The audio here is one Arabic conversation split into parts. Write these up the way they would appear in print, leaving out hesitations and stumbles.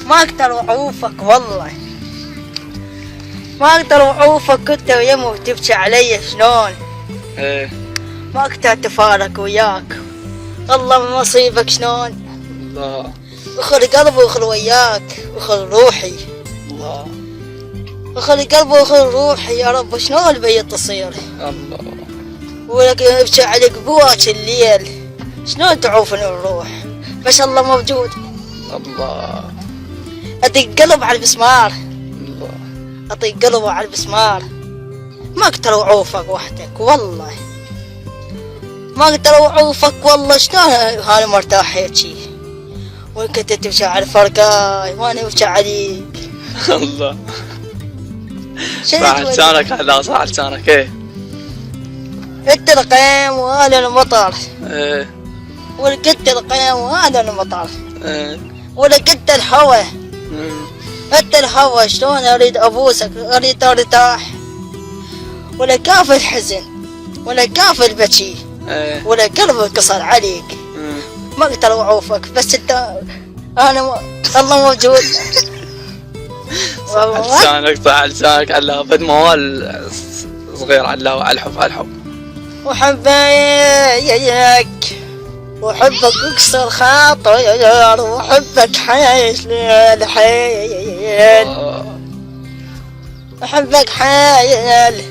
ما اقدر اعوفك والله، ما اقدر اعوفك، كنت ويمه وتبكي علي شلون. ايه ما اقدر اتفارق وياك، الله من نصيبك شلون. الله اخر قلبي واخر وياك واخر روحي، الله اخر قلبي واخر روحي يا رب، شلون البيت تصير. الله ولك ابكي عليك بواك الليل، شلون تعوفني الروح، بس الله موجود. الله ادق قلب على المسمار، الله اطيق قلبه على المسمار. ما اقدر اوعوفك وحدك والله، ما اقدر اوعوفك والله، شلون انا مرتاح هيجي وانت تمشي على الفرقاي وانا امشي عليك. الله شنو صح تودي؟ لسانك هلا، صح لسانك. ايه انت القيم وانا المطر، ايه ولقيت القيم وانا المطر، ايه ولقيت الهوى، انت الهوى، شلون اريد ابوسك، اريد ارتاح، ولا كاف الحزن ولا كاف البكي، ايه ولا قلبي انكسر عليك. ما اقدر اوعوفك، بس انت انا الله موجود. صح لسانك، صح لسانك. على فد موال صغير على الحب، على الحب. وحبيك وحبك اكسر خاطر، وحبك حيش للحيل، وحبك حيل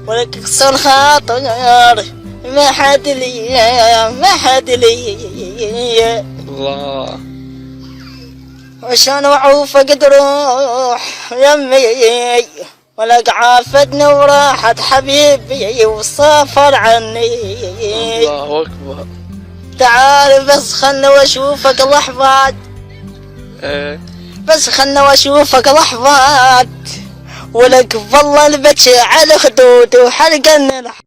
ولك اكسر خاطر، ما حد لي ما حد لي. الله وشان اعوفك تروح يمي، ولك عافتني وراحت حبيبي وسافر عني. الله اكبر. تعال بس خلنا واشوفك لحظات، ايه بس خلنا واشوفك لحظات، ولك والله البكي على خدود وحرقنا